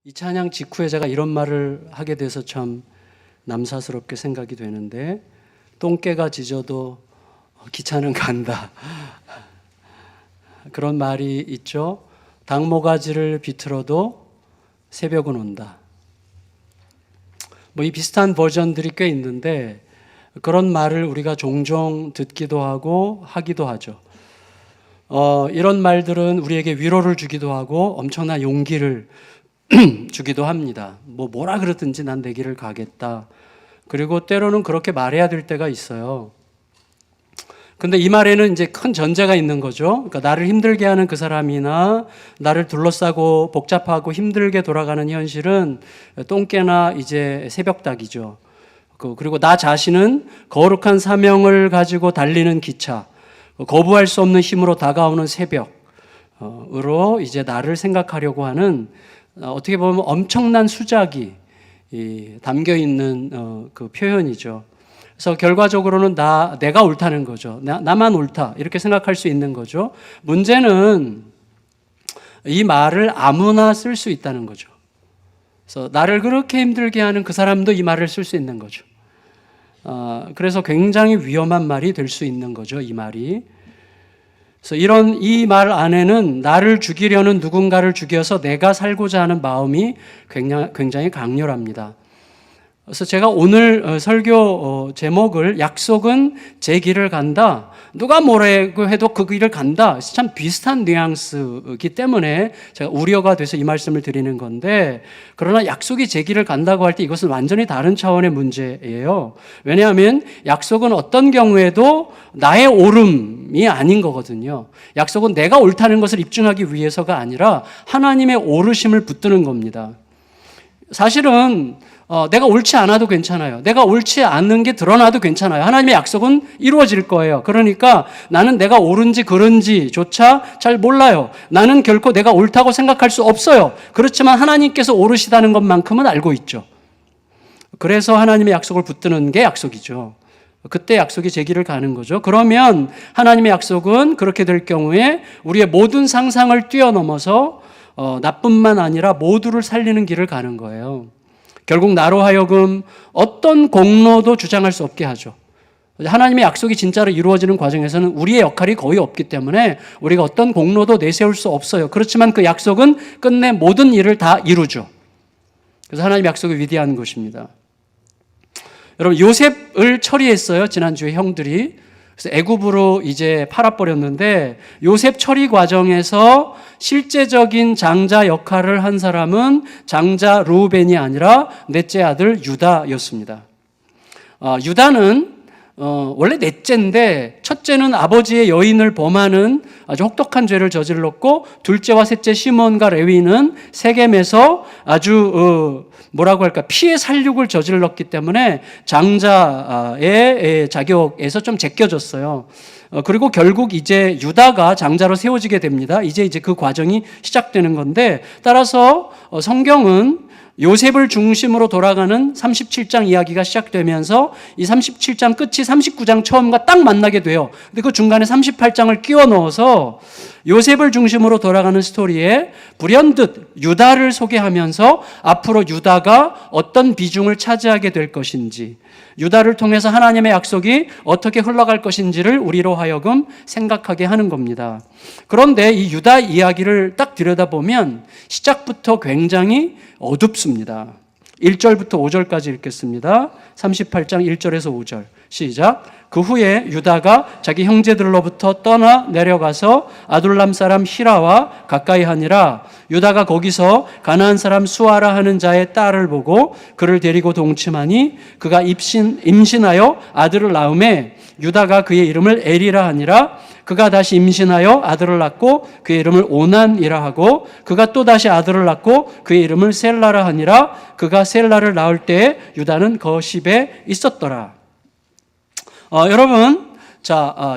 이 찬양 직후에 제가 이런 말을 하게 돼서 참 남사스럽게 생각이 되는데, 똥개가 짖어도 기차는 간다. 그런 말이 있죠. 닭모가지를 비틀어도 새벽은 온다. 이 비슷한 버전들이 꽤 있는데, 그런 말을 우리가 종종 듣기도 하고 하기도 하죠. 이런 말들은 우리에게 위로를 주기도 하고 엄청난 용기를 주기도 합니다. 뭐라 그러든지 난 내 길을 가겠다. 그리고 때로는 그렇게 말해야 될 때가 있어요. 근데 이 말에는 이제 큰 전제가 있는 거죠. 그러니까 나를 힘들게 하는 그 사람이나 나를 둘러싸고 복잡하고 힘들게 돌아가는 현실은 똥개나 이제 새벽닭이죠. 그리고 나 자신은 거룩한 사명을 가지고 달리는 기차, 거부할 수 없는 힘으로 다가오는 새벽으로 이제 나를 생각하려고 하는, 어떻게 보면 엄청난 수작이 담겨 있는 그 표현이죠. 그래서 결과적으로는 내가 옳다는 거죠. 나만 옳다 이렇게 생각할 수 있는 거죠. 문제는 이 말을 아무나 쓸 수 있다는 거죠. 그래서 나를 그렇게 힘들게 하는 그 사람도 이 말을 쓸 수 있는 거죠. 그래서 굉장히 위험한 말이 될 수 있는 거죠, 이 말이. 그래서 이 말 안에는 나를 죽이려는 누군가를 죽여서 내가 살고자 하는 마음이 굉장히 강렬합니다. 그래서 제가 오늘 설교 제목을 약속은 제 길을 간다, 누가 뭐라고 해도 그 길을 간다, 참 비슷한 뉘앙스이기 때문에 제가 우려가 돼서 이 말씀을 드리는 건데, 그러나 약속이 제 길을 간다고 할 때 이것은 완전히 다른 차원의 문제예요. 왜냐하면 약속은 어떤 경우에도 나의 옳음이 아닌 거거든요. 약속은 내가 옳다는 것을 입증하기 위해서가 아니라 하나님의 옳으심을 붙드는 겁니다. 사실은 내가 옳지 않아도 괜찮아요. 내가 옳지 않는 게 드러나도 괜찮아요. 하나님의 약속은 이루어질 거예요. 그러니까 나는 내가 옳은지 그른지조차 잘 몰라요. 나는 결코 내가 옳다고 생각할 수 없어요. 그렇지만 하나님께서 옳으시다는 것만큼은 알고 있죠. 그래서 하나님의 약속을 붙드는 게 약속이죠. 그때 약속이 제 길을 가는 거죠. 그러면 하나님의 약속은 그렇게 될 경우에 우리의 모든 상상을 뛰어넘어서 나뿐만 아니라 모두를 살리는 길을 가는 거예요. 결국 나로 하여금 어떤 공로도 주장할 수 없게 하죠. 하나님의 약속이 진짜로 이루어지는 과정에서는 우리의 역할이 거의 없기 때문에 우리가 어떤 공로도 내세울 수 없어요. 그렇지만 그 약속은 끝내 모든 일을 다 이루죠. 그래서 하나님의 약속이 위대한 것입니다. 여러분, 요셉을 처리했어요, 지난주에 형들이. 그래서 애굽으로 이제 팔아버렸는데, 요셉 처리 과정에서 실제적인 장자 역할을 한 사람은 장자 르우벤이 아니라 넷째 아들 유다였습니다. 유다는 원래 넷째인데, 첫째는 아버지의 여인을 범하는 아주 혹독한 죄를 저질렀고, 둘째와 셋째 시몬과 레위는 세겜에서 아주 피해 살육을 저질렀기 때문에 장자의 자격에서 좀 제껴졌어요. 그리고 결국 이제 유다가 장자로 세워지게 됩니다. 이제 그 과정이 시작되는 건데, 따라서 성경은 요셉을 중심으로 돌아가는 37장 이야기가 시작되면서 이 37장 끝이 39장 처음과 딱 만나게 돼요. 근데 그 중간에 38장을 끼워 넣어서 요셉을 중심으로 돌아가는 스토리에 불현듯 유다를 소개하면서 앞으로 유다가 어떤 비중을 차지하게 될 것인지, 유다를 통해서 하나님의 약속이 어떻게 흘러갈 것인지를 우리로 하여금 생각하게 하는 겁니다. 그런데 이 유다 이야기를 딱 들여다보면 시작부터 굉장히 어둡습니다. 1절부터 5절까지 읽겠습니다. 38장 1절에서 5절 시작. 그 후에 유다가 자기 형제들로부터 떠나 내려가서 아둘람 사람 히라와 가까이 하니라. 유다가 거기서 가나안 사람 수아라 하는 자의 딸을 보고 그를 데리고 동침하니 그가 임신하여 아들을 낳음에 유다가 그의 이름을 엘이라 하니라. 그가 다시 임신하여 아들을 낳고 그의 이름을 오난이라 하고, 그가 또 다시 아들을 낳고 그의 이름을 셀라라 하니라. 그가 셀라를 낳을 때에 유다는 거십에 있었더라. 여러분,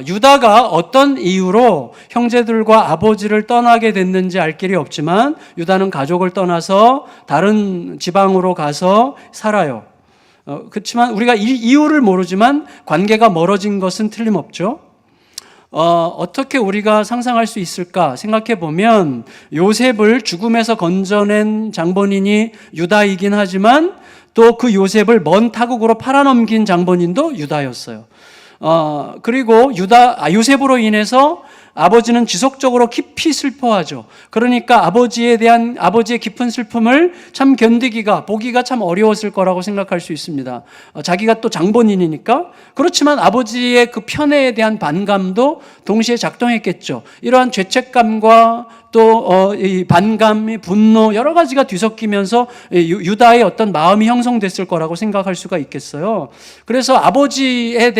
유다가 어떤 이유로 형제들과 아버지를 떠나게 됐는지 알 길이 없지만 유다는 가족을 떠나서 다른 지방으로 가서 살아요. 그렇지만 우리가 이유를 모르지만 관계가 멀어진 것은 틀림없죠. 어떻게 우리가 상상할 수 있을까 생각해 보면 요셉을 죽음에서 건져낸 장본인이 유다이긴 하지만 또 그 요셉을 먼 타국으로 팔아넘긴 장본인도 유다였어요. 그리고 요셉으로 인해서 아버지는 지속적으로 깊이 슬퍼하죠. 그러니까 아버지의 깊은 슬픔을 참 보기가 참 어려웠을 거라고 생각할 수 있습니다. 자기가 또 장본인이니까. 그렇지만 아버지의 그 편애에 대한 반감도 동시에 작동했겠죠. 이러한 죄책감과 또 이 반감, 분노 여러 가지가 뒤섞이면서 유다의 어떤 마음이 형성됐을 거라고 생각할 수가 있겠어요. 그래서 아버지를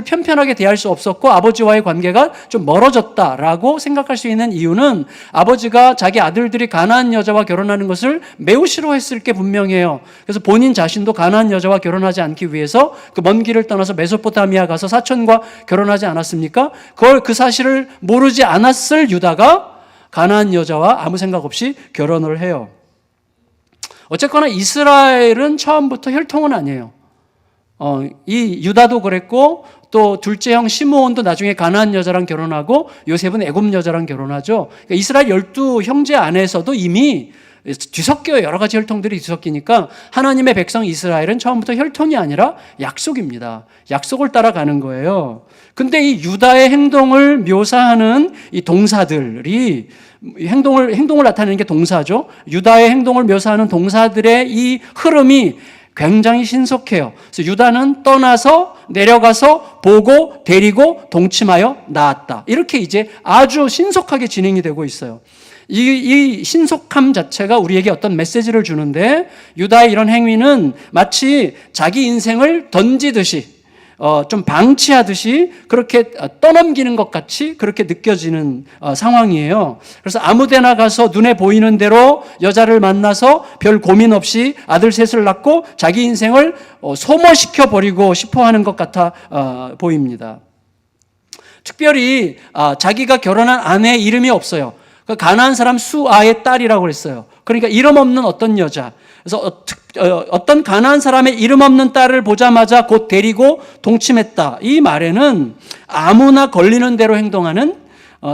편편하게 대할 수 없었고 아버지와의 관계가 좀 멀어졌다라고 생각할 수 있는 이유는 아버지가 자기 아들들이 가나안 여자와 결혼하는 것을 매우 싫어했을 게 분명해요. 그래서 본인 자신도 가나안 여자와 결혼하지 않기 위해서 그 먼 길을 떠나서 메소포타미아 가서 사촌과 결혼하지 않았습니까? 그 사실을 모르지 않았을 유다가 가나안 여자와 아무 생각 없이 결혼을 해요. 어쨌거나 이스라엘은 처음부터 혈통은 아니에요. 이 유다도 그랬고 또 둘째 형 시므온도 나중에 가나안 여자랑 결혼하고 요셉은 애굽 여자랑 결혼하죠. 그러니까 이스라엘 12형제 안에서도 이미 뒤섞여요. 여러 가지 혈통들이 뒤섞이니까 하나님의 백성 이스라엘은 처음부터 혈통이 아니라 약속입니다. 약속을 따라가는 거예요. 근데 이 유다의 행동을 묘사하는 이 동사들이 행동을 나타내는 게 동사죠. 유다의 행동을 묘사하는 동사들의 이 흐름이 굉장히 신속해요. 그래서 유다는 떠나서 내려가서 보고 데리고 동침하여 낳았다. 이렇게 이제 아주 신속하게 진행이 되고 있어요. 이 신속함 자체가 우리에게 어떤 메시지를 주는데 유다의 이런 행위는 마치 자기 인생을 던지듯이 좀 방치하듯이 그렇게 떠넘기는 것 같이 그렇게 느껴지는 상황이에요. 그래서 아무데나 가서 눈에 보이는 대로 여자를 만나서 별 고민 없이 아들 셋을 낳고 자기 인생을 소모시켜 버리고 싶어하는 것 같아 보입니다. 특별히 자기가 결혼한 아내의 이름이 없어요. 가나안 사람 수아의 딸이라고 그랬어요. 그러니까 이름 없는 어떤 여자. 그래서 어떤 가나안 사람의 이름 없는 딸을 보자마자 곧 데리고 동침했다. 이 말에는 아무나 걸리는 대로 행동하는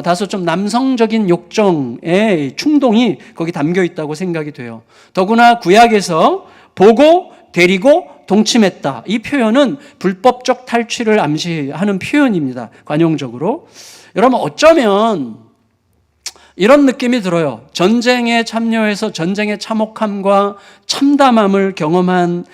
다소 좀 남성적인 욕정의 충동이 거기 담겨 있다고 생각이 돼요. 더구나 구약에서 보고 데리고 동침했다. 이 표현은 불법적 탈취를 암시하는 표현입니다. 관용적으로. 여러분 어쩌면 이런 느낌이 들어요. 전쟁에 참여해서 전쟁의 참혹함과 참담함을 경험한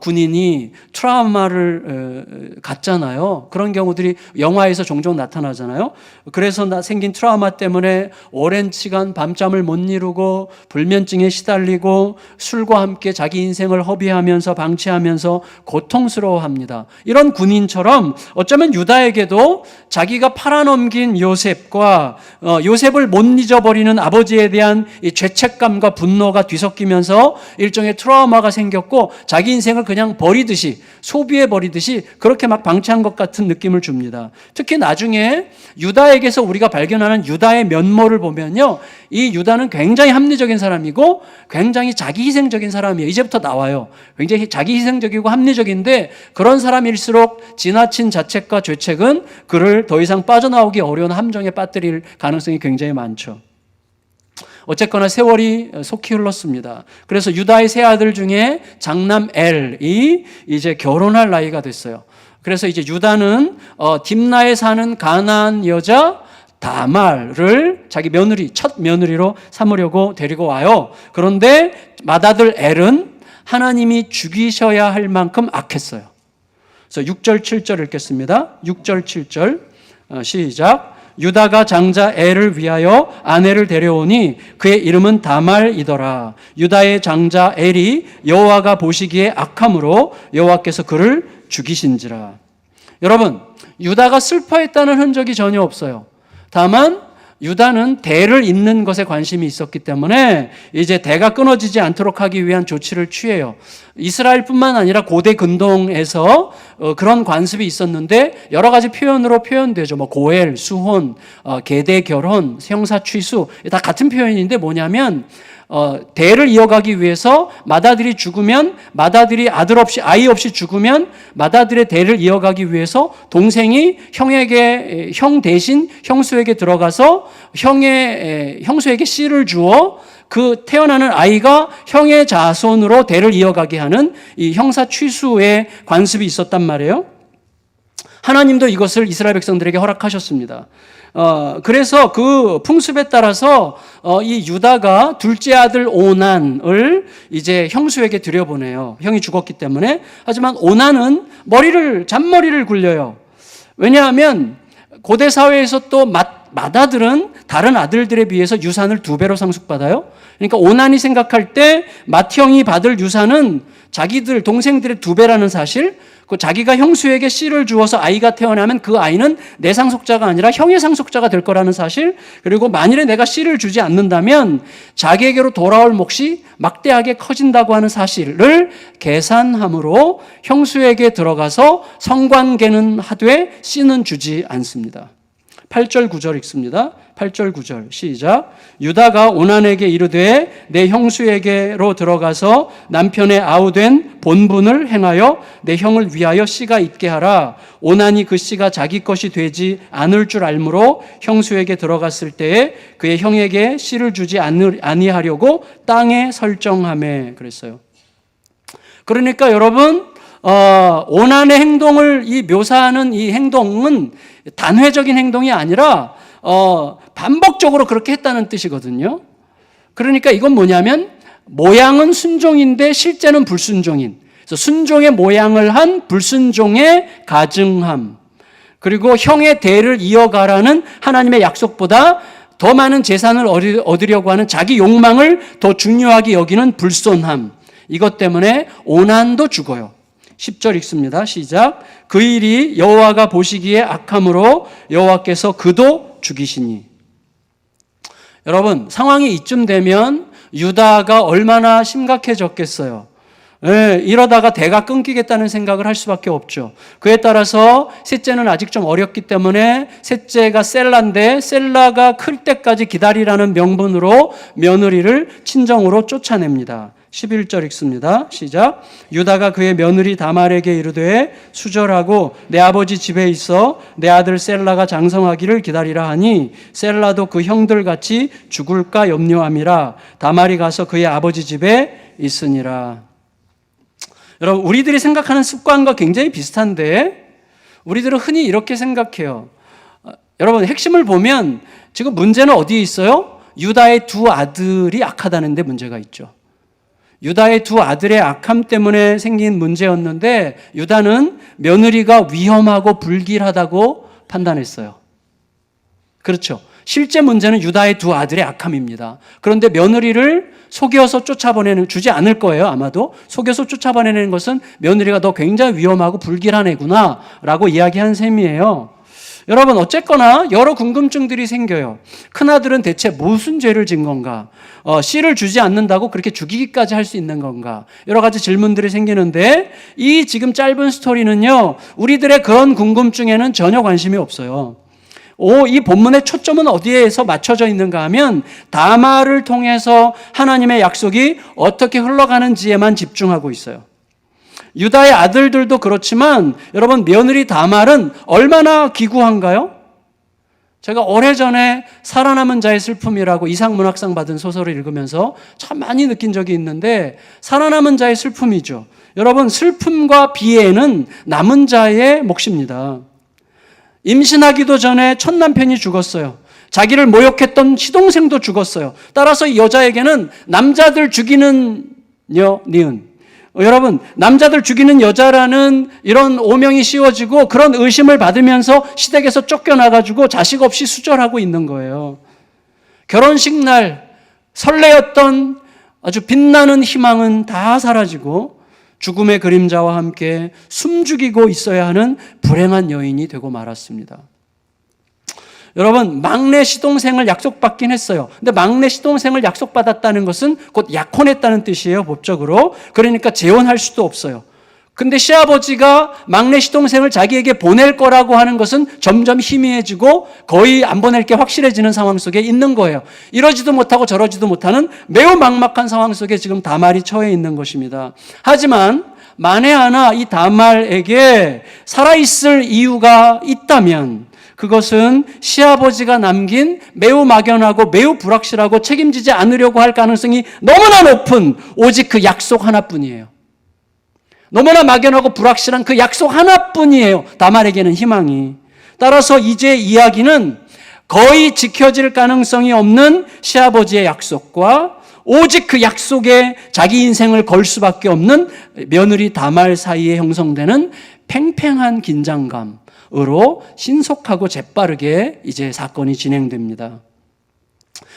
군인이 트라우마를 갖잖아요. 그런 경우들이 영화에서 종종 나타나잖아요. 그래서 생긴 트라우마 때문에 오랜 시간 밤잠을 못 이루고 불면증에 시달리고 술과 함께 자기 인생을 허비하면서 방치하면서 고통스러워합니다. 이런 군인처럼 어쩌면 유다에게도 자기가 팔아넘긴 요셉과 요셉을 못 잊어버리는 아버지에 대한 이 죄책감과 분노가 뒤섞이면서 일종의 트라우마가 생겼고 자기 인생을 그냥 버리듯이 소비해버리듯이 그렇게 막 방치한 것 같은 느낌을 줍니다. 특히 나중에 유다에게서 우리가 발견하는 유다의 면모를 보면요, 이 유다는 굉장히 합리적인 사람이고 굉장히 자기희생적인 사람이에요. 이제부터 나와요. 굉장히 자기희생적이고 합리적인데 그런 사람일수록 지나친 자책과 죄책은 그를 더 이상 빠져나오기 어려운 함정에 빠뜨릴 가능성이 굉장히 많죠. 어쨌거나 세월이 속히 흘렀습니다. 그래서 유다의 세 아들 중에 장남 엘이 이제 결혼할 나이가 됐어요. 그래서 이제 유다는 딥나에 사는 가나안 여자 다말을 자기 첫 며느리로 삼으려고 데리고 와요. 그런데 맏아들 엘은 하나님이 죽이셔야 할 만큼 악했어요. 그래서 6절 7절 읽겠습니다. 6절 7절 시작. 유다가 장자 엘을 위하여 아내를 데려오니 그의 이름은 다말이더라. 유다의 장자 엘이 여호와가 보시기에 악함으로 여호와께서 그를 죽이신지라. 여러분, 유다가 슬퍼했다는 흔적이 전혀 없어요. 다만 유다는 대를 잇는 것에 관심이 있었기 때문에 이제 대가 끊어지지 않도록 하기 위한 조치를 취해요. 이스라엘뿐만 아니라 고대 근동에서 그런 관습이 있었는데 여러 가지 표현으로 표현되죠. 고엘, 수혼, 계대 결혼, 형사 취수 다 같은 표현인데 뭐냐면 대를 이어가기 위해서 맏아들이 죽으면 맏아들이 아이 없이 죽으면 맏아들의 대를 이어가기 위해서 동생이 형 대신 형수에게 들어가서 형수에게 씨를 주어 그 태어나는 아이가 형의 자손으로 대를 이어가게 하는 이 형사 취수의 관습이 있었단 말이에요. 하나님도 이것을 이스라엘 백성들에게 허락하셨습니다. 그래서 그 풍습에 따라서 이 유다가 둘째 아들 오난을 이제 형수에게 들여보내요. 형이 죽었기 때문에. 하지만 오난은 잔머리를 굴려요. 왜냐하면 고대 사회에서 또 맏아들은 다른 아들들에 비해서 유산을 2배로 상속받아요. 그러니까 오난이 생각할 때 맏형이 받을 유산은 자기들 동생들의 2배라는 사실, 그 자기가 형수에게 씨를 주어서 아이가 태어나면 그 아이는 내 상속자가 아니라 형의 상속자가 될 거라는 사실, 그리고 만일에 내가 씨를 주지 않는다면 자기에게로 돌아올 몫이 막대하게 커진다고 하는 사실을 계산함으로 형수에게 들어가서 성관계는 하되 씨는 주지 않습니다. 8절 9절 읽습니다. 8절 9절 시작. 유다가 오난에게 이르되 내 형수에게로 들어가서 남편의 아우된 본분을 행하여 내 형을 위하여 씨가 있게 하라. 오난이 그 씨가 자기 것이 되지 않을 줄 알므로 형수에게 들어갔을 때에 그의 형에게 씨를 주지 아니하려고 땅에 설정하매 그랬어요. 그러니까 여러분 오난의 행동을 묘사하는 이 행동은 단회적인 행동이 아니라 반복적으로 그렇게 했다는 뜻이거든요. 그러니까 이건 뭐냐면 모양은 순종인데 실제는 불순종인, 그래서 순종의 모양을 한 불순종의 가증함, 그리고 형의 대를 이어가라는 하나님의 약속보다 더 많은 재산을 얻으려고 하는 자기 욕망을 더 중요하게 여기는 불손함, 이것 때문에 오난도 죽어요. 10절 읽습니다. 시작. 그 일이 여호와가 보시기에 악함으로 여호와께서 그도 죽이시니. 여러분, 상황이 이쯤 되면 유다가 얼마나 심각해졌겠어요. 이러다가 대가 끊기겠다는 생각을 할 수밖에 없죠. 그에 따라서 셋째는 아직 좀 어렸기 때문에 셋째가 셀라인데 셀라가 클 때까지 기다리라는 명분으로 며느리를 친정으로 쫓아냅니다. 11절 읽습니다. 시작. 유다가 그의 며느리 다말에게 이르되 수절하고 내 아버지 집에 있어 내 아들 셀라가 장성하기를 기다리라 하니 셀라도 그 형들같이 죽을까 염려함이라. 다말이 가서 그의 아버지 집에 있으니라. 여러분, 우리들이 생각하는 습관과 굉장히 비슷한데 우리들은 흔히 이렇게 생각해요. 여러분, 핵심을 보면 지금 문제는 어디에 있어요? 유다의 두 아들이 악하다는 데 문제가 있죠. 유다의 두 아들의 악함 때문에 생긴 문제였는데 유다는 며느리가 위험하고 불길하다고 판단했어요. 그렇죠. 실제 문제는 유다의 두 아들의 악함입니다. 그런데 며느리를 속여서 주지 않을 거예요. 아마도 속여서 쫓아보내는 것은 며느리가 너 굉장히 위험하고 불길한 애구나 라고 이야기한 셈이에요. 여러분, 어쨌거나 여러 궁금증들이 생겨요. 큰아들은 대체 무슨 죄를 진 건가? 씨를 주지 않는다고 그렇게 죽이기까지 할 수 있는 건가? 여러 가지 질문들이 생기는데 이 지금 짧은 스토리는요, 우리들의 그런 궁금증에는 전혀 관심이 없어요. 이 본문의 초점은 어디에서 맞춰져 있는가 하면 다말을 통해서 하나님의 약속이 어떻게 흘러가는지에만 집중하고 있어요. 유다의 아들들도 그렇지만 여러분, 며느리 다말은 얼마나 기구한가요? 제가 오래전에 살아남은 자의 슬픔이라고 이상문학상 받은 소설을 읽으면서 참 많이 느낀 적이 있는데, 살아남은 자의 슬픔이죠. 여러분, 슬픔과 비애는 남은 자의 몫입니다. 임신하기도 전에 첫 남편이 죽었어요. 자기를 모욕했던 시동생도 죽었어요. 따라서 이 여자에게는 남자들 죽이는 니은, 여러분, 남자들 죽이는 여자라는 이런 오명이 씌워지고 그런 의심을 받으면서 시댁에서 쫓겨나가지고 자식 없이 수절하고 있는 거예요. 결혼식 날 설레었던 아주 빛나는 희망은 다 사라지고 죽음의 그림자와 함께 숨죽이고 있어야 하는 불행한 여인이 되고 말았습니다. 여러분, 막내 시동생을 약속받긴 했어요. 근데 막내 시동생을 약속받았다는 것은 곧 약혼했다는 뜻이에요, 법적으로. 그러니까 재혼할 수도 없어요. 근데 시아버지가 막내 시동생을 자기에게 보낼 거라고 하는 것은 점점 희미해지고 거의 안 보낼 게 확실해지는 상황 속에 있는 거예요. 이러지도 못하고 저러지도 못하는 매우 막막한 상황 속에 지금 다말이 처해 있는 것입니다. 하지만 만에 하나 이 다말에게 살아있을 이유가 있다면 그것은 시아버지가 남긴 매우 막연하고 매우 불확실하고 책임지지 않으려고 할 가능성이 너무나 높은 오직 그 약속 하나뿐이에요. 너무나 막연하고 불확실한 그 약속 하나뿐이에요. 다말에게는 희망이. 따라서 이제 이야기는 거의 지켜질 가능성이 없는 시아버지의 약속과 오직 그 약속에 자기 인생을 걸 수밖에 없는 며느리 다말 사이에 형성되는 팽팽한 긴장감으로 신속하고 재빠르게 이제 사건이 진행됩니다.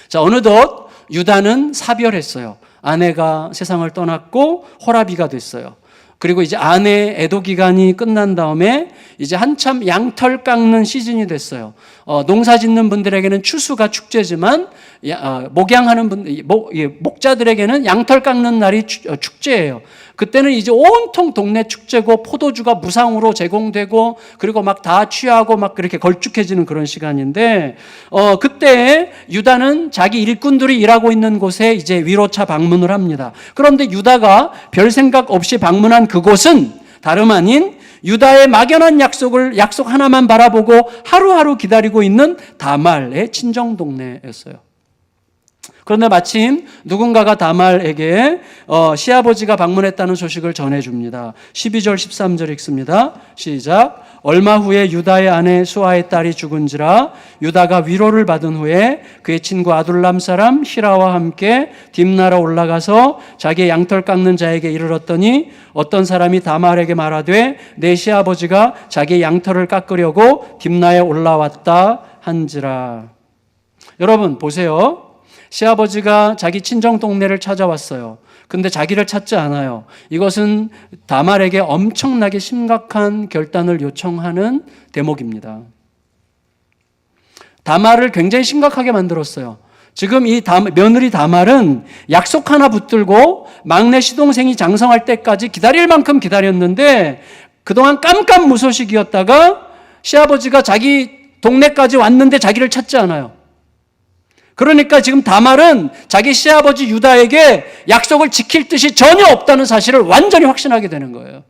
자, 어느덧 유다는 사별했어요. 아내가 세상을 떠났고 호라비가 됐어요. 그리고 이제 아내의 애도 기간이 끝난 다음에 이제 한참 양털 깎는 시즌이 됐어요. 농사 짓는 분들에게는 추수가 축제지만 목양하는 목자들에게는 양털 깎는 날이 축제예요. 그때는 이제 온통 동네 축제고 포도주가 무상으로 제공되고 그리고 막 다 취하고 막 그렇게 걸쭉해지는 그런 시간인데 그때 유다는 자기 일꾼들이 일하고 있는 곳에 이제 위로차 방문을 합니다. 그런데 유다가 별 생각 없이 방문한 그곳은 다름 아닌 유다의 막연한 약속 하나만 바라보고 하루하루 기다리고 있는 다말의 친정 동네였어요. 그런데 마침 누군가가 다말에게 시아버지가 방문했다는 소식을 전해줍니다. 12절 13절 읽습니다. 시작. 얼마 후에 유다의 아내 수아의 딸이 죽은지라 유다가 위로를 받은 후에 그의 친구 아둘람 사람 히라와 함께 딥나라 올라가서 자기의 양털 깎는 자에게 이르렀더니 어떤 사람이 다말에게 말하되 내 시아버지가 자기의 양털을 깎으려고 딥나에 올라왔다 한지라. 여러분 보세요. 시아버지가 자기 친정 동네를 찾아왔어요. 근데 자기를 찾지 않아요. 이것은 다말에게 엄청나게 심각한 결단을 요청하는 대목입니다. 다말을 굉장히 심각하게 만들었어요. 지금 이 며느리 다말은 약속 하나 붙들고 막내 시동생이 장성할 때까지 기다릴 만큼 기다렸는데 그동안 깜깜무소식이었다가 시아버지가 자기 동네까지 왔는데 자기를 찾지 않아요. 그러니까 지금 다말은 자기 시아버지 유다에게 약속을 지킬 뜻이 전혀 없다는 사실을 완전히 확신하게 되는 거예요.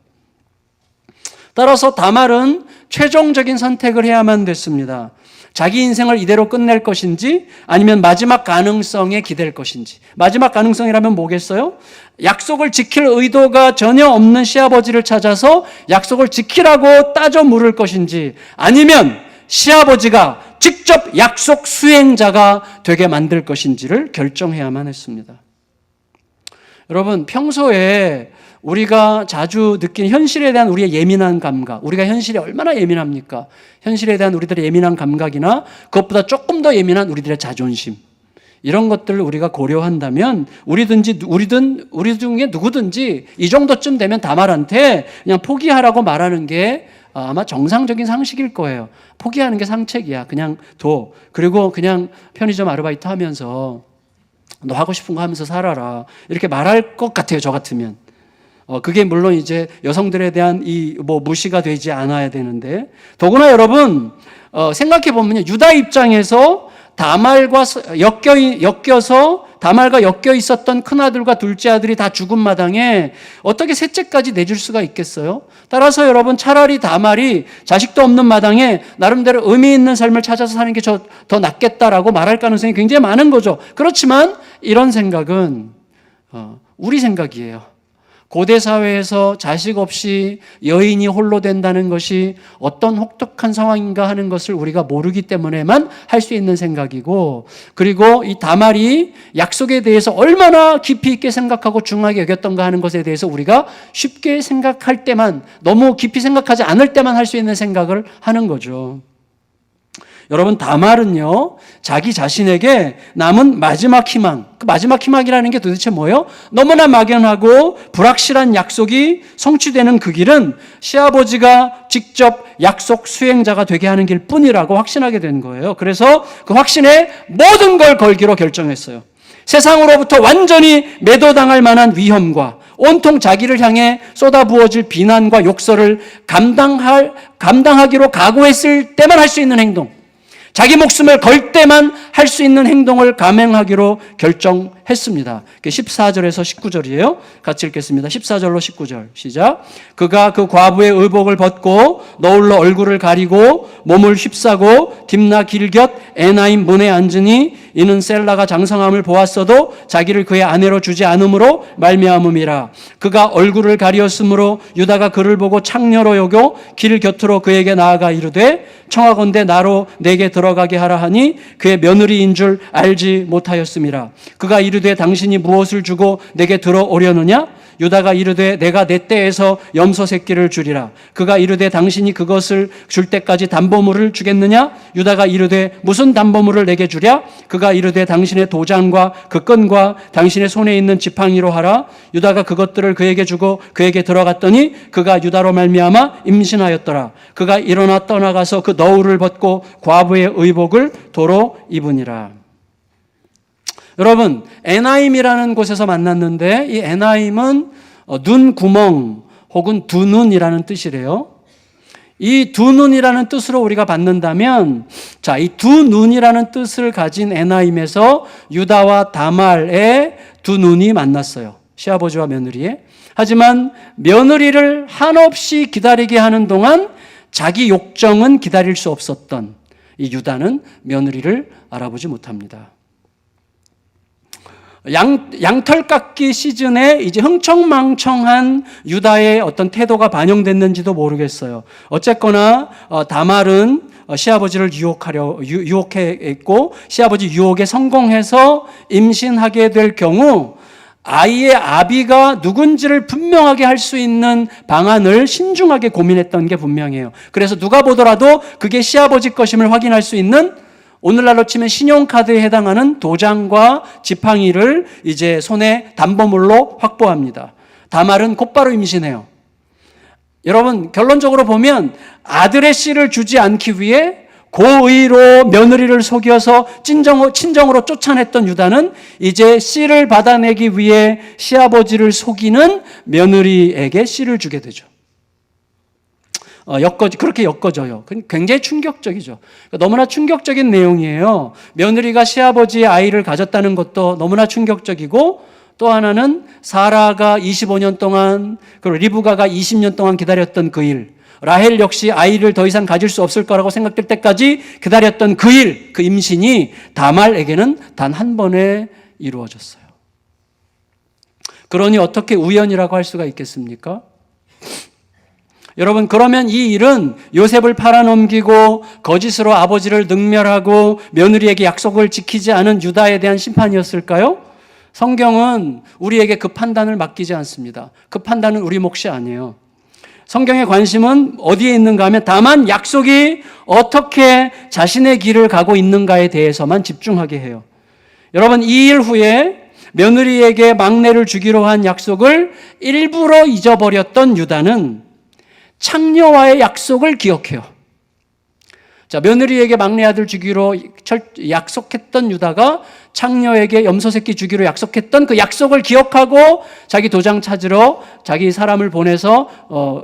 따라서 다말은 최종적인 선택을 해야만 됐습니다. 자기 인생을 이대로 끝낼 것인지 아니면 마지막 가능성에 기댈 것인지. 마지막 가능성이라면 뭐겠어요? 약속을 지킬 의도가 전혀 없는 시아버지를 찾아서 약속을 지키라고 따져 물을 것인지 아니면 시아버지가 직접 약속 수행자가 되게 만들 것인지를 결정해야만 했습니다. 여러분, 평소에 우리가 자주 느낀 현실에 대한 우리의 예민한 감각, 우리가 현실에 얼마나 예민합니까? 현실에 대한 우리들의 예민한 감각이나 그것보다 조금 더 예민한 우리들의 자존심, 이런 것들을 우리가 고려한다면 우리 중에 누구든지 이 정도쯤 되면 다말한테 그냥 포기하라고 말하는 게 아마 정상적인 상식일 거예요. 포기하는 게 상책이야. 그냥 둬. 그리고 그냥 편의점 아르바이트 하면서 너 하고 싶은 거 하면서 살아라. 이렇게 말할 것 같아요. 저 같으면. 그게 물론 이제 여성들에 대한 무시가 되지 않아야 되는데, 더구나 여러분 생각해 보면요, 유다 입장에서 다말과 엮여 있었던 큰아들과 둘째 아들이 다 죽은 마당에 어떻게 셋째까지 내줄 수가 있겠어요? 따라서 여러분, 차라리 다말이 자식도 없는 마당에 나름대로 의미 있는 삶을 찾아서 사는 게 더 낫겠다라고 말할 가능성이 굉장히 많은 거죠. 그렇지만 이런 생각은 우리 생각이에요. 고대 사회에서 자식 없이 여인이 홀로 된다는 것이 어떤 혹독한 상황인가 하는 것을 우리가 모르기 때문에만 할 수 있는 생각이고, 그리고 이 다말이 약속에 대해서 얼마나 깊이 있게 생각하고 중하게 여겼던가 하는 것에 대해서 우리가 쉽게 생각할 때만, 너무 깊이 생각하지 않을 때만 할 수 있는 생각을 하는 거죠. 여러분, 다말은요, 자기 자신에게 남은 마지막 희망, 그 마지막 희망이라는 게 도대체 뭐예요? 너무나 막연하고 불확실한 약속이 성취되는 그 길은 시아버지가 직접 약속 수행자가 되게 하는 길 뿐이라고 확신하게 된 거예요. 그래서 그 확신에 모든 걸 걸기로 결정했어요. 세상으로부터 완전히 매도당할 만한 위험과 온통 자기를 향해 쏟아부어질 비난과 욕설을 감당하기로 각오했을 때만 할 수 있는 행동, 자기 목숨을 걸 때만 할 수 있는 행동을 감행하기로 결정했습니다. 14절에서 19절이에요. 같이 읽겠습니다. 14절로 19절 시작. 그가 그 과부의 의복을 벗고 너울로 얼굴을 가리고 몸을 휩싸고 딥나 길곁 에나임 문에 앉으니 이는 셀라가 장성함을 보았어도 자기를 그의 아내로 주지 않음으로 말미암음이라. 그가 얼굴을 가리었으므로 유다가 그를 보고 창녀로 여겨 길 곁으로 그에게 나아가 이르되 청하건대 나로 내게 들어가게 하라 하니 그의 며느리인 줄 알지 못하였음이라. 그가 이르되 당신이 무엇을 주고 내게 들어오려느냐? 유다가 이르되 내가 내 떼에서 염소 새끼를 주리라. 그가 이르되 당신이 그것을 줄 때까지 담보물을 주겠느냐? 유다가 이르되 무슨 담보물을 내게 주랴? 그가 이르되 당신의 도장과 그 끈과 당신의 손에 있는 지팡이로 하라. 유다가 그것들을 그에게 주고 그에게 들어갔더니 그가 유다로 말미암아 임신하였더라. 그가 일어나 떠나가서 그 너울을 벗고 과부의 의복을 도로 입으니라. 여러분, 에나임이라는 곳에서 만났는데 이 에나임은 눈 구멍 혹은 두 눈이라는 뜻이래요. 이 두 눈이라는 뜻으로 우리가 받는다면, 자, 이 두 눈이라는 뜻을 가진 에나임에서 유다와 다말의 두 눈이 만났어요. 시아버지와 며느리의. 하지만 며느리를 한없이 기다리게 하는 동안 자기 욕정은 기다릴 수 없었던 이 유다는 며느리를 알아보지 못합니다. 양털 깎기 시즌에 이제 흥청망청한 유다의 어떤 태도가 반영됐는지도 모르겠어요. 어쨌거나 다말은 시아버지를 유혹했고 시아버지 유혹에 성공해서 임신하게 될 경우 아이의 아비가 누군지를 분명하게 할 수 있는 방안을 신중하게 고민했던 게 분명해요. 그래서 누가 보더라도 그게 시아버지 것임을 확인할 수 있는, 오늘날로 치면 신용카드에 해당하는 도장과 지팡이를 이제 손에 담보물로 확보합니다. 다말은 곧바로 임신해요. 여러분, 결론적으로 보면 아들의 씨를 주지 않기 위해 고의로 며느리를 속여서 친정으로 쫓아냈던 유다는 이제 씨를 받아내기 위해 시아버지를 속이는 며느리에게 씨를 주게 되죠. 그렇게 엮어져요. 굉장히 충격적이죠. 너무나 충격적인 내용이에요. 며느리가 시아버지의 아이를 가졌다는 것도 너무나 충격적이고, 또 하나는 사라가 25년 동안, 그리고 리브가가 20년 동안 기다렸던 그 일, 라헬 역시 아이를 더 이상 가질 수 없을 거라고 생각될 때까지 기다렸던 그 일, 그 임신이 다말에게는 단 한 번에 이루어졌어요. 그러니 어떻게 우연이라고 할 수가 있겠습니까? 여러분, 그러면 이 일은 요셉을 팔아넘기고 거짓으로 아버지를 능멸하고 며느리에게 약속을 지키지 않은 유다에 대한 심판이었을까요? 성경은 우리에게 그 판단을 맡기지 않습니다. 그 판단은 우리 몫이 아니에요. 성경의 관심은 어디에 있는가 하면 다만 약속이 어떻게 자신의 길을 가고 있는가에 대해서만 집중하게 해요. 여러분, 이 일 후에 며느리에게 막내를 주기로 한 약속을 일부러 잊어버렸던 유다는 창녀와의 약속을 기억해요. 자, 며느리에게 막내 아들 주기로 약속했던 유다가 창녀에게 염소 새끼 주기로 약속했던 그 약속을 기억하고 자기 도장 찾으러 자기 사람을 보내서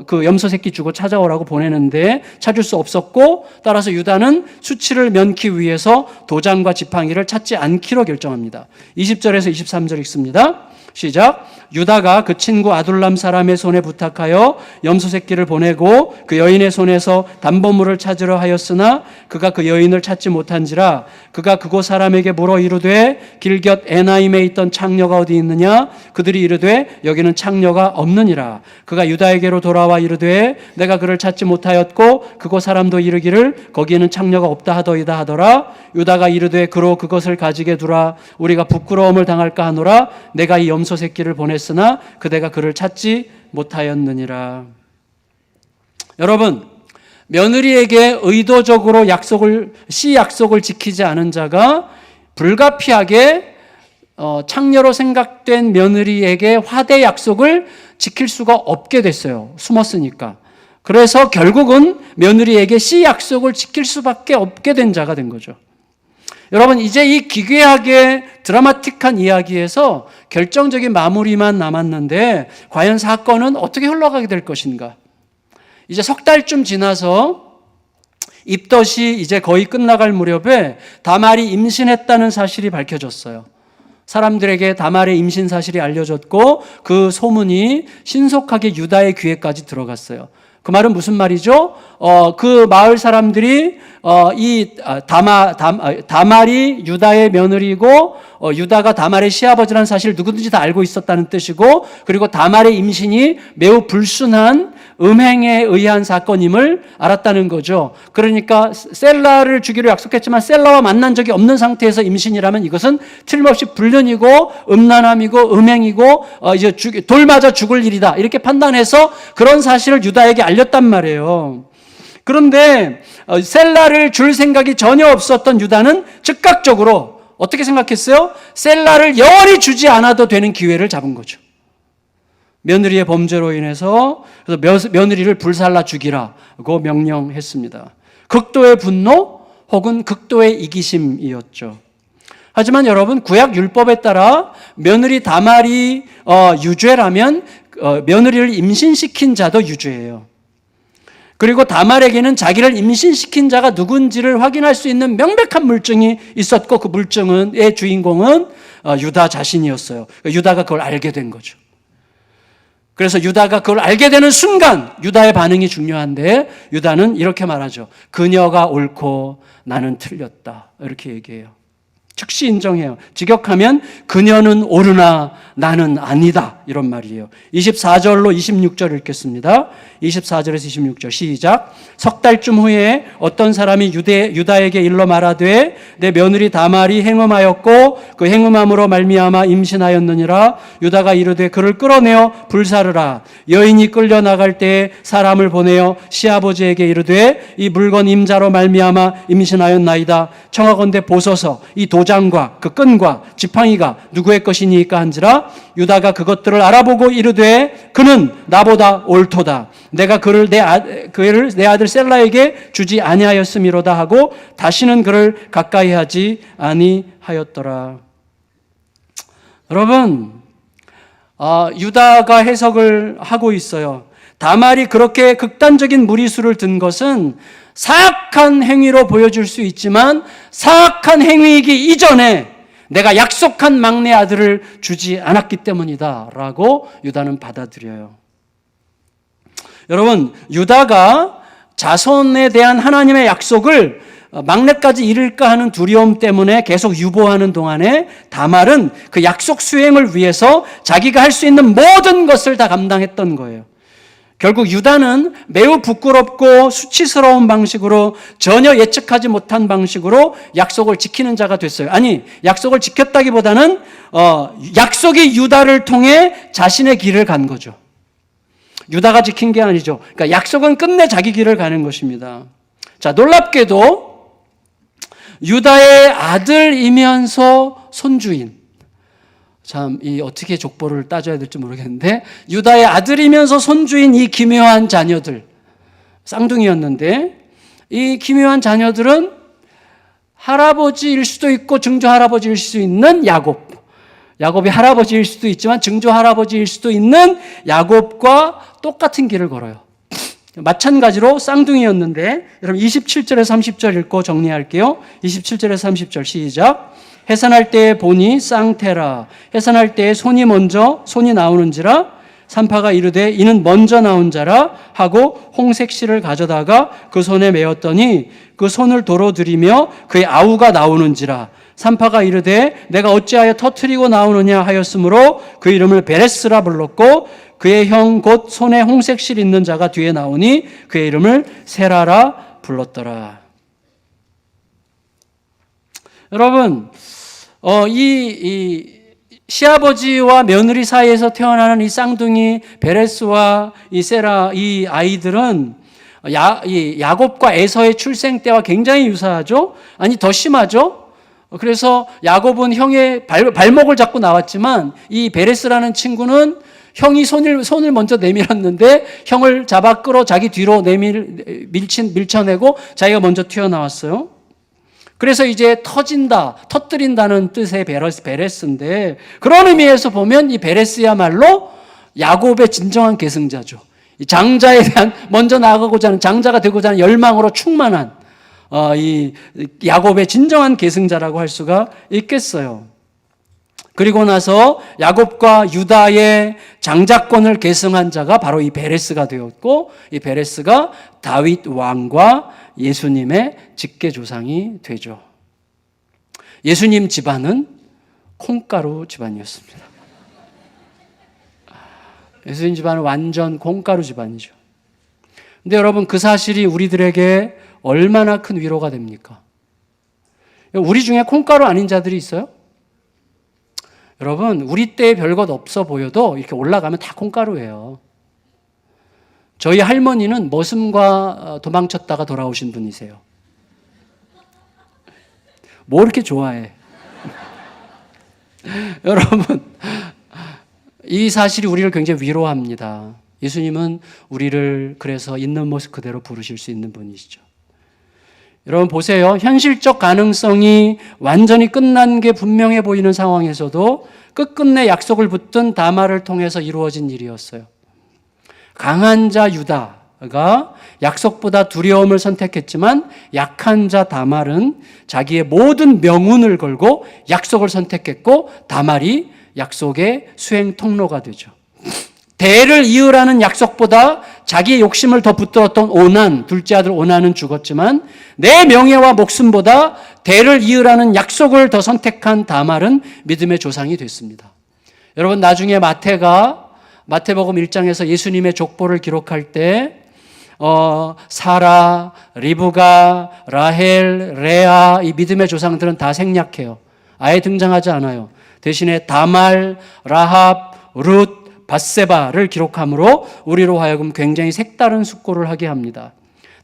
그 염소 새끼 주고 찾아오라고 보내는데 찾을 수 없었고, 따라서 유다는 수치를 면키 위해서 도장과 지팡이를 찾지 않기로 결정합니다. 20절에서 23절 읽습니다. 시작. 유다가 그 친구 아둘람 사람의 손에 부탁하여 염소 새끼를 보내고 그 여인의 손에서 담보물을 찾으려 하였으나 그가 그 여인을 찾지 못한지라. 그가 그곳 사람에게 물어 이르되 길곁 에나임에 있던 창녀가 어디 있느냐? 그들이 이르되 여기는 창녀가 없느니라. 그가 유다에게로 돌아와 이르되 내가 그를 찾지 못하였고 그곳 사람도 이르기를 거기에는 창녀가 없다 하더이다. 유다가 이르되 그로 그것을 가지게 두라. 우리가 부끄러움을 당할까 하노라. 내가 이 염소 새끼를 보냈으나 그대가 그를 찾지 못하였느니라. 여러분, 며느리에게 의도적으로 씨 약속을 지키지 않은 자가 불가피하게 창녀로 생각된 며느리에게 화대 약속을 지킬 수가 없게 됐어요. 숨었으니까. 그래서 결국은 며느리에게 씨 약속을 지킬 수밖에 없게 된 자가 된 거죠. 여러분, 이제 이 기괴하게 드라마틱한 이야기에서 결정적인 마무리만 남았는데 과연 사건은 어떻게 흘러가게 될 것인가? 이제 석 달쯤 지나서 입덧이 이제 거의 끝나갈 무렵에 다말이 임신했다는 사실이 밝혀졌어요. 사람들에게 다말의 임신 사실이 알려졌고 그 소문이 신속하게 유다의 귀에까지 들어갔어요. 그 말은 무슨 말이죠? 그 마을 사람들이 다말이 유다의 며느리고 유다가 다말의 시아버지라는 사실을 누구든지 다 알고 있었다는 뜻이고, 그리고 다말의 임신이 매우 불순한 음행에 의한 사건임을 알았다는 거죠. 그러니까 셀라를 주기로 약속했지만 셀라와 만난 적이 없는 상태에서 임신이라면 이것은 틀림없이 불륜이고 음란함이고 음행이고 이제 돌 맞아 죽을 일이다, 이렇게 판단해서 그런 사실을 유다에게 알렸단 말이에요. 그런데 셀라를 줄 생각이 전혀 없었던 유다는 즉각적으로 어떻게 생각했어요? 셀라를 영원히 주지 않아도 되는 기회를 잡은 거죠. 며느리의 범죄로 인해서 그래서 며느리를 불살라 죽이라고 명령했습니다. 극도의 분노 혹은 극도의 이기심이었죠. 하지만 여러분, 구약 율법에 따라 며느리 다말이 유죄라면 며느리를 임신시킨 자도 유죄예요. 그리고 다말에게는 자기를 임신시킨 자가 누군지를 확인할 수 있는 명백한 물증이 있었고, 그 물증의 주인공은 유다 자신이었어요. 유다가 그걸 알게 된 거죠. 그래서 유다가 그걸 알게 되는 순간 유다의 반응이 중요한데, 유다는 이렇게 말하죠. 그녀가 옳고 나는 틀렸다, 이렇게 얘기해요. 즉시 인정해요. 직역하면 그녀는 옳으나 나는 아니다, 이런 말이에요. 24절로 26절 읽겠습니다. 24절에서 26절 시작. 석 달쯤 후에 어떤 사람이 유다에게 일러 말하되 내 며느리 다말이 행음하였고 그 행음함으로 말미암아 임신하였느니라. 유다가 이르되 그를 끌어내어 불사르라. 여인이 끌려나갈 때에 사람을 보내어 시아버지에게 이르되 이 물건 임자로 말미암아 임신하였나이다. 청하건대 보소서 이 도장과 그 끈과 지팡이가 누구의 것이니까 한지라. 유다가 그것들을 알아보고 이르되 그는 나보다 옳도다. 내가 그를 내 아들 셀라에게 주지 아니하였음이로다 하고 다시는 그를 가까이 하지 아니하였더라. 여러분, 유다가 해석을 하고 있어요. 다말이 그렇게 극단적인 무리수를 든 것은 사악한 행위로 보여줄 수 있지만 사악한 행위이기 이전에 내가 약속한 막내 아들을 주지 않았기 때문이다 라고 유다는 받아들여요. 여러분, 유다가 자손에 대한 하나님의 약속을 막내까지 이룰까 하는 두려움 때문에 계속 유보하는 동안에 다말은 그 약속 수행을 위해서 자기가 할 수 있는 모든 것을 다 감당했던 거예요. 결국 유다는 매우 부끄럽고 수치스러운 방식으로, 전혀 예측하지 못한 방식으로 약속을 지키는 자가 됐어요. 아니, 약속을 지켰다기보다는 약속이 유다를 통해 자신의 길을 간 거죠. 유다가 지킨 게 아니죠. 그러니까 약속은 끝내 자기 길을 가는 것입니다. 자, 놀랍게도 유다의 아들이면서 손주인, 참, 어떻게 족보를 따져야 될지 모르겠는데, 유다의 아들이면서 손주인 이 기묘한 자녀들, 쌍둥이였는데, 이 기묘한 자녀들은 할아버지일 수도 있고 증조 할아버지일 수 있는 야곱이 할아버지일 수도 있지만 증조 할아버지일 수도 있는 야곱과 똑같은 길을 걸어요. 마찬가지로 쌍둥이였는데, 여러분 27절에서 30절 읽고 정리할게요. 27절에서 30절 시작. 해산할 때에 보니 쌍테라. 해산할 때에 손이 나오는지라. 산파가 이르되 이는 먼저 나온 자라 하고 홍색 실을 가져다가 그 손에 메었더니 그 손을 도로 들이며 그의 아우가 나오는지라. 산파가 이르되 내가 어찌하여 터뜨리고 나오느냐 하였으므로 그 이름을 베레스라 불렀고 그의 형 곧 손에 홍색 실 있는 자가 뒤에 나오니 그의 이름을 세라라 불렀더라. 여러분, 이 시아버지와 며느리 사이에서 태어나는 이 쌍둥이 베레스와 이 세라, 이 아이들은 야곱과 에서의 출생 때와 굉장히 유사하죠? 아니, 더 심하죠? 그래서 야곱은 형의 발목을 잡고 나왔지만 이 베레스라는 친구는 형이 손을 먼저 내밀었는데 형을 잡아 끌어 자기 뒤로 밀쳐내고 자기가 먼저 튀어나왔어요. 그래서 이제 터진다, 터뜨린다는 뜻의 베레스인데, 그런 의미에서 보면 이 베레스야말로 야곱의 진정한 계승자죠. 이 장자에 대한, 먼저 나가고자 하는, 장자가 되고자 하는 열망으로 충만한 이 야곱의 진정한 계승자라고 할 수가 있겠어요. 그리고 나서 야곱과 유다의 장자권을 계승한 자가 바로 이 베레스가 되었고, 이 베레스가 다윗 왕과 예수님의 직계조상이 되죠. 예수님 집안은 콩가루 집안이었습니다. 예수님 집안은 완전 콩가루 집안이죠. 근데 여러분, 그 사실이 우리들에게 얼마나 큰 위로가 됩니까? 우리 중에 콩가루 아닌 자들이 있어요? 여러분, 우리 때에 별것 없어 보여도 이렇게 올라가면 다 콩가루예요. 저희 할머니는 머슴과 도망쳤다가 돌아오신 분이세요. 뭐 이렇게 좋아해? 여러분, 이 사실이 우리를 굉장히 위로합니다. 예수님은 우리를 그래서 있는 모습 그대로 부르실 수 있는 분이시죠. 여러분 보세요. 현실적 가능성이 완전히 끝난 게 분명해 보이는 상황에서도 끝끝내 약속을 붙든 다말을 통해서 이루어진 일이었어요. 강한 자 유다가 약속보다 두려움을 선택했지만 약한 자 다말은 자기의 모든 명운을 걸고 약속을 선택했고, 다말이 약속의 수행 통로가 되죠. 대를 이으라는 약속보다 자기의 욕심을 더 붙들었던 오난, 둘째 아들 오난은 죽었지만 내 명예와 목숨보다 대를 이으라는 약속을 더 선택한 다말은 믿음의 조상이 됐습니다. 여러분, 나중에 마태복음 1장에서 예수님의 족보를 기록할 때 사라, 리브가, 라헬, 레아, 이 믿음의 조상들은 다 생략해요. 아예 등장하지 않아요. 대신에 다말, 라합, 룻, 밧세바를 기록함으로 우리로 하여금 굉장히 색다른 숙고를 하게 합니다.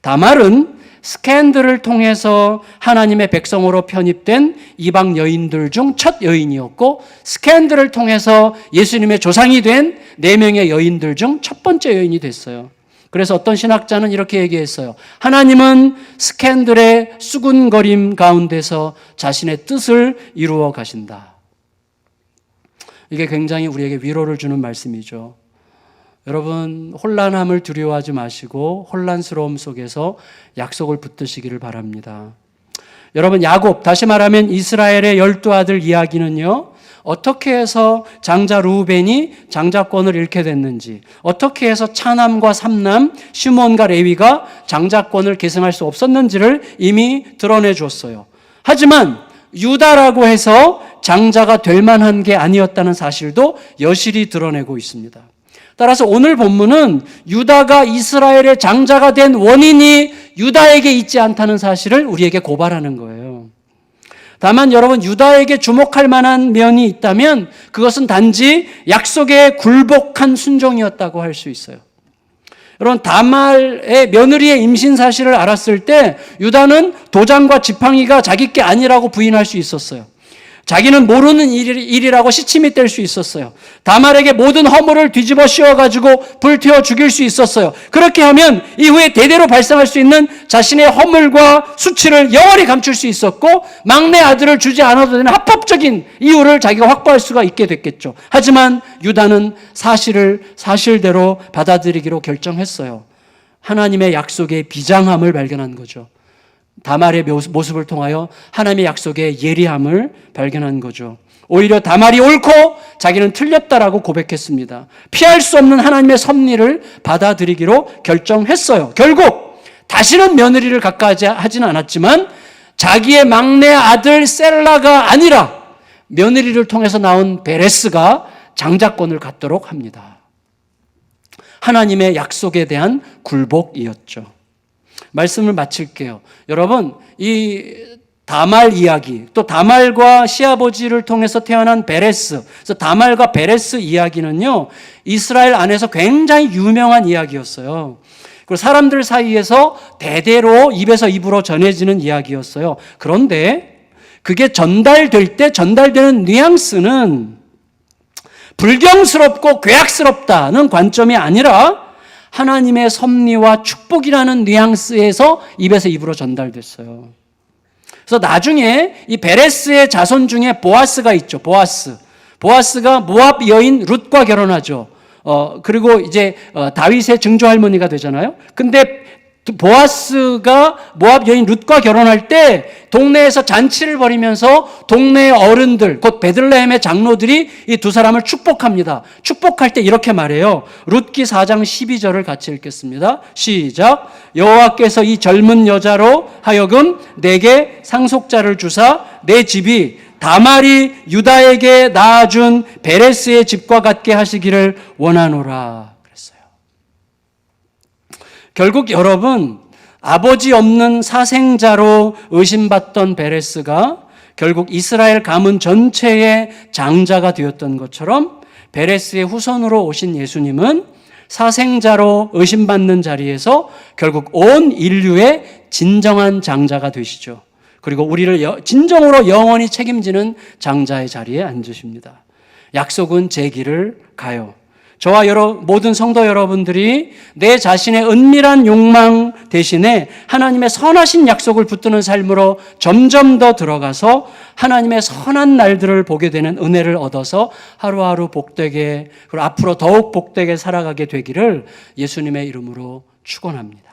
다말은 스캔들을 통해서 하나님의 백성으로 편입된 이방 여인들 중 첫 여인이었고, 스캔들을 통해서 예수님의 조상이 된 4명의 여인들 중 첫 번째 여인이 됐어요. 그래서 어떤 신학자는 이렇게 얘기했어요. 하나님은 스캔들의 수군거림 가운데서 자신의 뜻을 이루어 가신다. 이게 굉장히 우리에게 위로를 주는 말씀이죠. 여러분, 혼란함을 두려워하지 마시고 혼란스러움 속에서 약속을 붙드시기를 바랍니다. 여러분, 야곱, 다시 말하면 이스라엘의 12아들 이야기는요, 어떻게 해서 장자 루벤이 장자권을 잃게 됐는지, 어떻게 해서 차남과 삼남, 시몬과 레위가 장자권을 계승할 수 없었는지를 이미 드러내 줬어요. 하지만 유다라고 해서 장자가 될 만한 게 아니었다는 사실도 여실히 드러내고 있습니다. 따라서 오늘 본문은 유다가 이스라엘의 장자가 된 원인이 유다에게 있지 않다는 사실을 우리에게 고발하는 거예요. 다만 여러분, 유다에게 주목할 만한 면이 있다면 그것은 단지 약속에 굴복한 순종이었다고 할 수 있어요. 여러분, 다말의 며느리의 임신 사실을 알았을 때 유다는 도장과 지팡이가 자기 게 아니라고 부인할 수 있었어요. 자기는 모르는 일이라고 시침이 뗄 수 있었어요. 다말에게 모든 허물을 뒤집어 씌워가지고 불태워 죽일 수 있었어요. 그렇게 하면 이후에 대대로 발생할 수 있는 자신의 허물과 수치를 영원히 감출 수 있었고, 막내 아들을 주지 않아도 되는 합법적인 이유를 자기가 확보할 수가 있게 됐겠죠. 하지만 유다는 사실을 사실대로 받아들이기로 결정했어요. 하나님의 약속의 비장함을 발견한 거죠. 다말의 모습을 통하여 하나님의 약속의 예리함을 발견한 거죠. 오히려 다말이 옳고 자기는 틀렸다라고 고백했습니다. 피할 수 없는 하나님의 섭리를 받아들이기로 결정했어요. 결국 다시는 며느리를 가까이 하지는 않았지만 자기의 막내 아들 셀라가 아니라 며느리를 통해서 나온 베레스가 장자권을 갖도록 합니다. 하나님의 약속에 대한 굴복이었죠. 말씀을 마칠게요. 여러분, 이 다말 이야기, 또 다말과 시아버지를 통해서 태어난 베레스, 그래서 다말과 베레스 이야기는요, 이스라엘 안에서 굉장히 유명한 이야기였어요. 그리고 사람들 사이에서 대대로 입에서 입으로 전해지는 이야기였어요. 그런데 그게 전달될 때 전달되는 뉘앙스는 불경스럽고 괴악스럽다는 관점이 아니라 하나님의 섭리와 축복이라는 뉘앙스에서 입에서 입으로 전달됐어요. 그래서 나중에 이 베레스의 자손 중에 보아스가 있죠. 보아스가 모압 여인 룻과 결혼하죠. 그리고 이제 다윗의 증조 할머니가 되잖아요. 근데 보아스가 모압 여인 룻과 결혼할 때 동네에서 잔치를 벌이면서 동네의 어른들, 곧 베들레헴의 장로들이 이 두 사람을 축복합니다. 축복할 때 이렇게 말해요. 룻기 4장 12절을 같이 읽겠습니다. 시작. 여호와께서 이 젊은 여자로 하여금 내게 상속자를 주사 내 집이 다말이 유다에게 낳아준 베레스의 집과 같게 하시기를 원하노라 그랬어요. 결국 여러분, 아버지 없는 사생자로 의심받던 베레스가 결국 이스라엘 가문 전체의 장자가 되었던 것처럼 베레스의 후손으로 오신 예수님은 사생자로 의심받는 자리에서 결국 온 인류의 진정한 장자가 되시죠. 그리고 우리를 진정으로 영원히 책임지는 장자의 자리에 앉으십니다. 약속은 제 길을 가요. 저와 모든 성도 여러분들이 내 자신의 은밀한 욕망 대신에 하나님의 선하신 약속을 붙드는 삶으로 점점 더 들어가서 하나님의 선한 날들을 보게 되는 은혜를 얻어서 하루하루 복되게, 그리고 앞으로 더욱 복되게 살아가게 되기를 예수님의 이름으로 축원합니다.